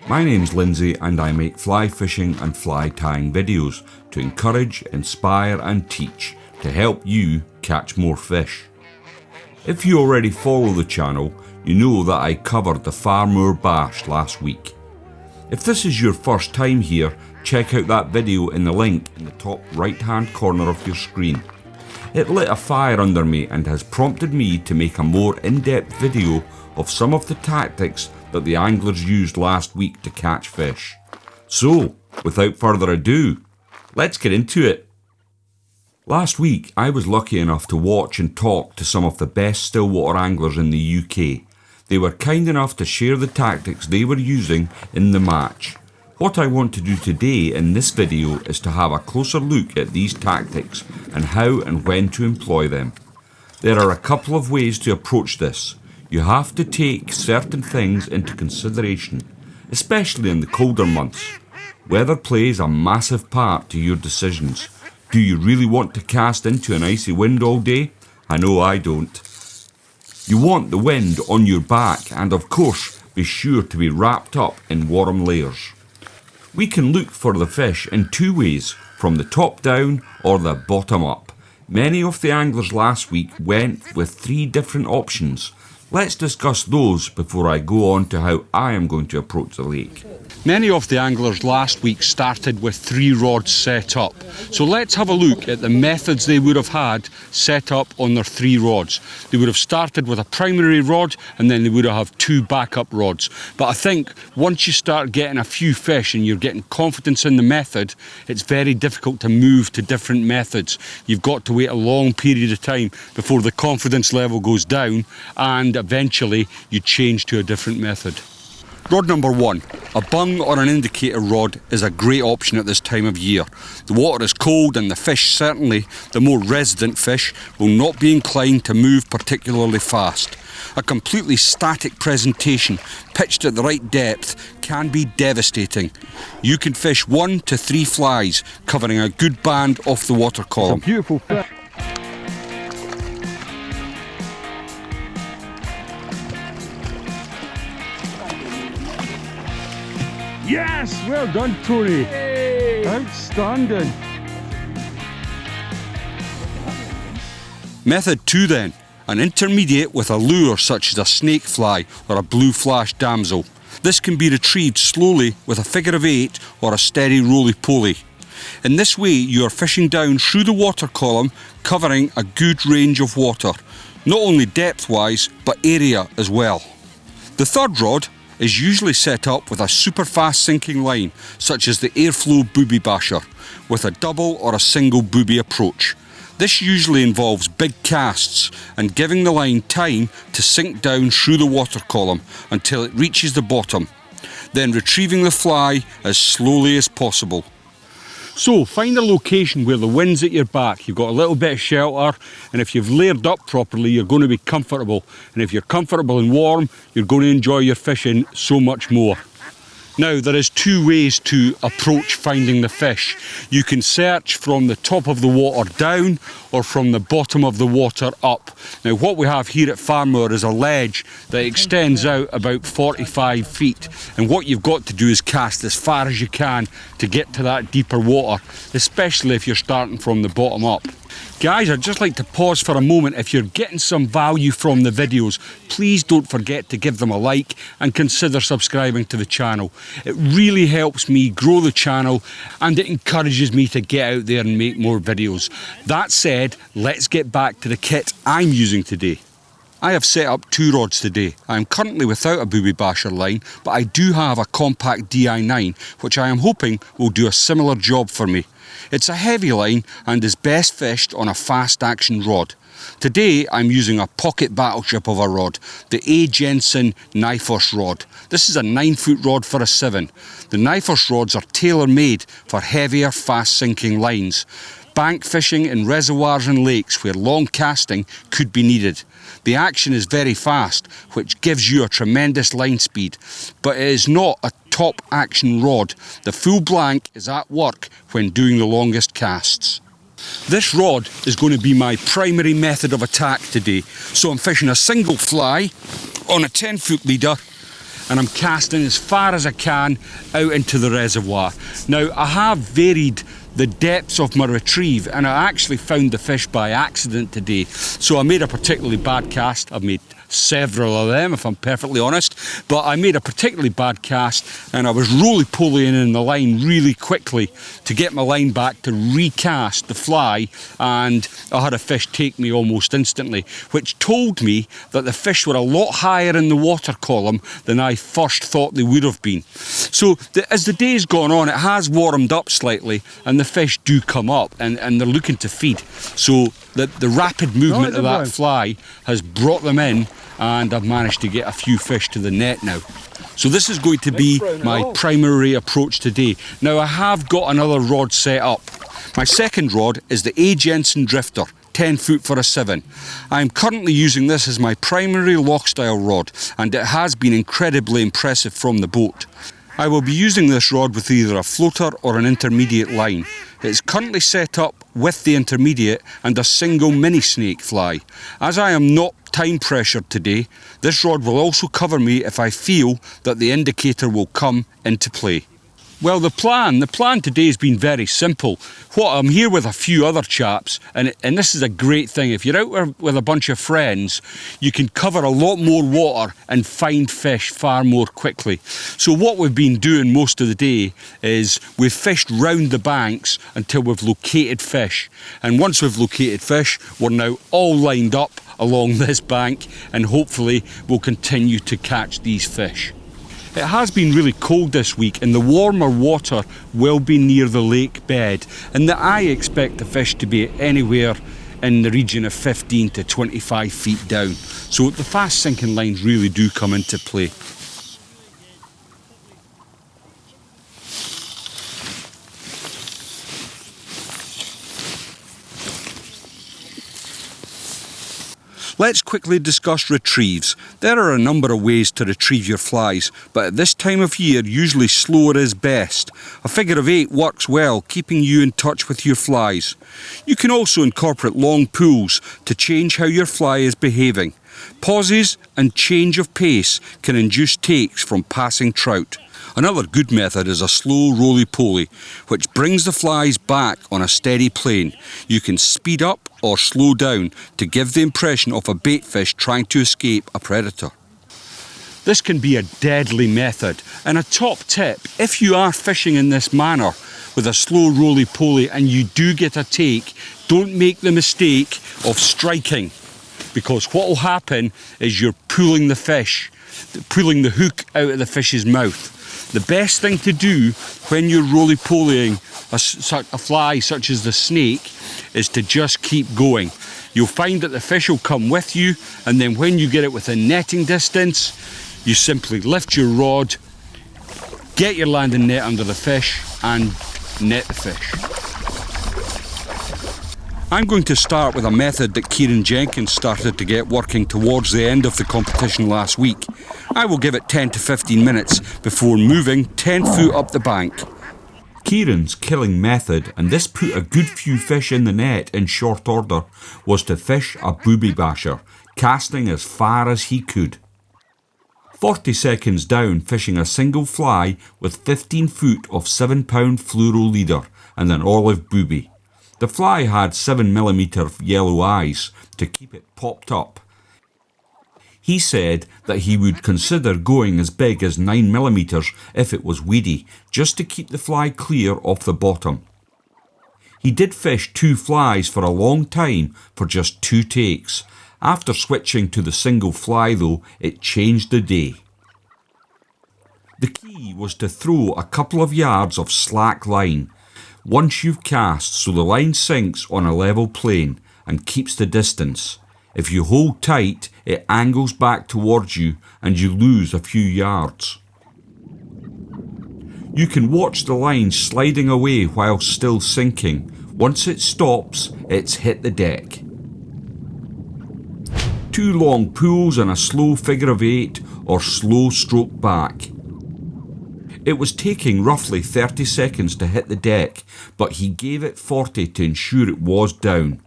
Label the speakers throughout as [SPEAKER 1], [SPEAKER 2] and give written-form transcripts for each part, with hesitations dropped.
[SPEAKER 1] My name's Lindsay and I make fly fishing and fly tying videos to encourage, inspire and teach to help you catch more fish. If you already follow the channel, you know that I covered the Farmoor bass last week. If this is your first time here, check out that video in the link in the top right hand corner of your screen. It lit a fire under me and has prompted me to make a more in-depth video of some of the tactics that the anglers used last week to catch fish. So, without further ado, let's get into it. Last week I was lucky enough to watch and talk to some of the best stillwater anglers in the UK. They were kind enough to share the tactics they were using in the match. What I want to do today in this video is to have a closer look at these tactics and how and when to employ them. There are a couple of ways to approach this. You have to take certain things into consideration, especially in the colder months. Weather plays a massive part to your decisions. Do you really want to cast into an icy wind all day? I know I don't. You want the wind on your back and of course be sure to be wrapped up in warm layers. We can look for the fish in two ways, from the top down or the bottom up. Many of the anglers last week went with 3 different options. Let's discuss those before I go on to how I am going to approach the lake.
[SPEAKER 2] Many of the anglers last week started with 3 rods set up. So let's have a look at the methods they would have had set up on their 3 rods. They would have started with a primary rod and then they would have 2 backup rods. But I think once you start getting a few fish and you're getting confidence in the method, it's very difficult to move to different methods. You've got to wait a long period of time before the confidence level goes down and eventually you change to a different method. Rod number 1, a bung or an indicator rod is a great option at this time of year. The water is cold and the fish, certainly the more resident fish, will not be inclined to move particularly fast. A completely static presentation pitched at the right depth can be devastating. You can fish 1 to 3 flies covering a good band off the water column.
[SPEAKER 3] It's a beautiful fish. Yes, well done, Tony. Yay. Outstanding.
[SPEAKER 2] Method 2 then, an intermediate with a lure such as a snake fly or a blue flash damsel. This can be retrieved slowly with a figure of 8 or a steady roly-poly. In this way you are fishing down through the water column covering a good range of water, not only depth-wise but area as well. The third rod is usually set up with a super fast sinking line such as the airflow booby basher with a double or a single booby approach. This usually involves big casts and giving the line time to sink down through the water column until it reaches the bottom, then retrieving the fly as slowly as possible. So find a location where the wind's at your back, you've got a little bit of shelter, and if you've layered up properly you're going to be comfortable, and if you're comfortable and warm you're going to enjoy your fishing so much more. Now there is 2 ways to approach finding the fish. You can search from the top of the water down or from the bottom of the water up. Now what we have here at Farmoor is a ledge that extends out about 45 feet, and what you've got to do is cast as far as you can to get to that deeper water, especially if you're starting from the bottom up. Guys, I'd just like to pause for a moment. If you're getting some value from the videos, please don't forget to give them a like and consider subscribing to the channel. It really helps me grow the channel and it encourages me to get out there and make more videos. That said, let's get back to the kit I'm using today. I have set up 2 rods today. I am currently without a booby basher line, but I do have a compact DI9, which I am hoping will do a similar job for me. It's a heavy line and is best fished on a fast action rod. Today I'm using a pocket battleship of a rod, the A. Jensen Nyfors rod. This is a 9-foot rod for a 7. The Nyfors rods are tailor-made for heavier, fast-sinking lines. Bank fishing in reservoirs and lakes where long casting could be needed. The action is very fast, which gives you a tremendous line speed, but it is not a top action rod. The full blank is at work when doing the longest casts. This rod is going to be my primary method of attack today. So I'm fishing a single fly on a 10-foot leader, and I'm casting as far as I can out into the reservoir. Now, I have varied the depths of my retrieve, and I actually found the fish by accident today. So I made a particularly bad cast. I've made several of them, if I'm perfectly honest, but I made a particularly bad cast, and I was roly-polying in the line really quickly to get my line back to recast the fly, and I had a fish take me almost instantly, which told me that the fish were a lot higher in the water column than I first thought they would have been. So as the day's gone on, it has warmed up slightly, and the fish do come up, and they're looking to feed. So the rapid movement of that fly has brought them in, and I've managed to get a few fish to the net now. So this is going to be my primary approach today. Now, I have got another rod set up. My second rod is the A. Jensen Drifter, 10 foot for a 7. I'm currently using this as my primary loch style rod, and it has been incredibly impressive from the boat. I will be using this rod with either a floater or an intermediate line. It's currently set up with the intermediate and a single mini snake fly. As I am not time pressured today, this rod will also cover me if I feel that the indicator will come into play. Well, the plan today has been very simple. I'm here with a few other chaps, and this is a great thing. If you're out with a bunch of friends, you can cover a lot more water and find fish far more quickly. So what we've been doing most of the day is we've fished round the banks until we've located fish. And once we've located fish, we're now all lined up along this bank, and hopefully we'll continue to catch these fish. It has been really cold this week, and the warmer water will be near the lake bed, and I expect the fish to be anywhere in the region of 15 to 25 feet down. So the fast sinking lines really do come into play. Let's quickly discuss retrieves. There are a number of ways to retrieve your flies, but at this time of year, usually slower is best. A figure of 8 works well, keeping you in touch with your flies. You can also incorporate long pulls to change how your fly is behaving. Pauses and change of pace can induce takes from passing trout. Another good method is a slow roly-poly, which brings the flies back on a steady plane. You can speed up or slow down to give the impression of a bait fish trying to escape a predator. This can be a deadly method, and a top tip, if you are fishing in this manner with a slow roly-poly and you do get a take, don't make the mistake of striking, because what will happen is you're pulling the fish, pulling the hook out of the fish's mouth. The best thing to do when you're roly-polying a fly such as the snake is to just keep going. You'll find that the fish will come with you, and then when you get it within netting distance, you simply lift your rod, get your landing net under the fish, and net the fish. I'm going to start with a method that Kieran Jenkins started to get working towards the end of the competition last week. I will give it 10 to 15 minutes before moving 10 foot up the bank.
[SPEAKER 1] Kieran's killing method, and this put a good few fish in the net in short order, was to fish a booby basher, casting as far as he could. 40 seconds down, fishing a single fly with 15 foot of 7-pound fluoro leader and an olive booby. The fly had 7mm yellow eyes to keep it popped up. He said that he would consider going as big as 9mm if it was weedy, just to keep the fly clear off the bottom. He did fish 2 flies for a long time for just 2 takes. After switching to the single fly though, it changed the day. The key was to throw a couple of yards of slack line once you've cast, so the line sinks on a level plane and keeps the distance. If you hold tight, it angles back towards you and you lose a few yards. You can watch the line sliding away while still sinking. Once it stops, it's hit the deck. 2 long pulls and a slow figure of 8 or slow stroke back. It was taking roughly 30 seconds to hit the deck, but he gave it 40 to ensure it was down.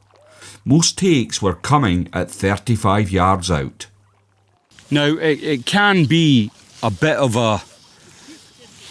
[SPEAKER 1] Most takes were coming at 35 yards out.
[SPEAKER 2] Now, it can be a bit of a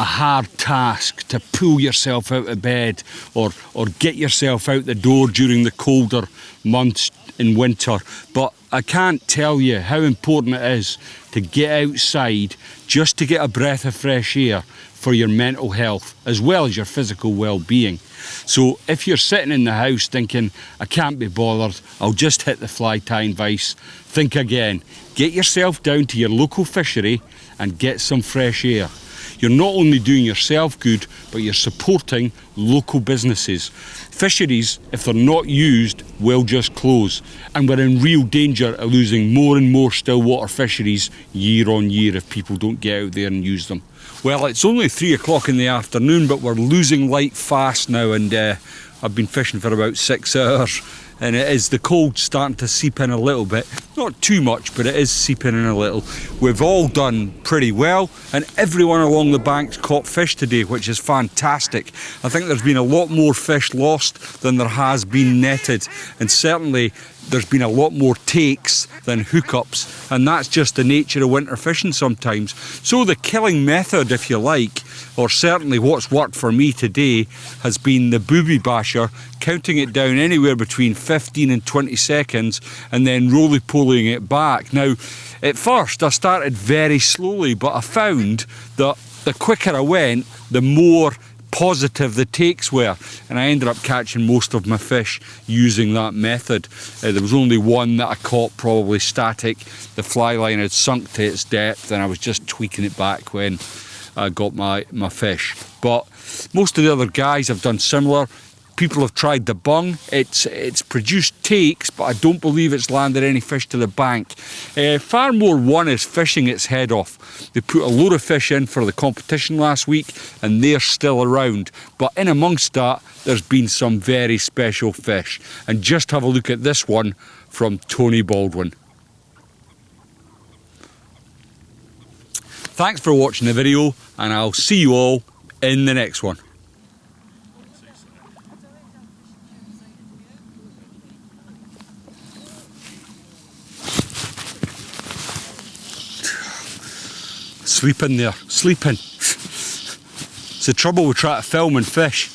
[SPEAKER 2] hard task to pull yourself out of bed or get yourself out the door during the colder months in winter, but I can't tell you how important it is to get outside just to get a breath of fresh air for your mental health as well as your physical well-being. So if you're sitting in the house thinking, I can't be bothered, I'll just hit the fly tying vice, think again. Get yourself down to your local fishery and get some fresh air. You're not only doing yourself good, but you're supporting local businesses. Fisheries, if they're not used, will just close. And we're in real danger of losing more and more stillwater fisheries year on year if people don't get out there and use them. Well, it's only 3 o'clock in the afternoon, but we're losing light fast now, and I've been fishing for about 6 hours. And it is the cold starting to seep in a little bit. Not too much, but it is seeping in a little. We've all done pretty well, and everyone along the banks caught fish today, which is fantastic. I think there's been a lot more fish lost than there has been netted, and certainly there's been a lot more takes than hookups, and that's just the nature of winter fishing sometimes. So the killing method, if you like, or certainly what's worked for me today, has been the booby basher, counting it down anywhere between 15 and 20 seconds and then roly-polying it back. Now, at first I started very slowly, but I found that the quicker I went, the more positive the takes were, and I ended up catching most of my fish using that method. There was only one that I caught probably static. The fly line had sunk to its depth and I was just tweaking it back when I got my fish. But most of the other guys have done similar. People have tried the bung. It's produced takes, but I don't believe it's landed any fish to the bank. Farmoor 1 is fishing its head off. They put a load of fish in for the competition last week, and they're still around. But in amongst that, there's been some very special fish. And just have a look at this one from Tony Baldwin. Thanks for watching the video, and I'll see you all in the next one. Sleeping there, sleeping. It's the trouble with trying to film and fish.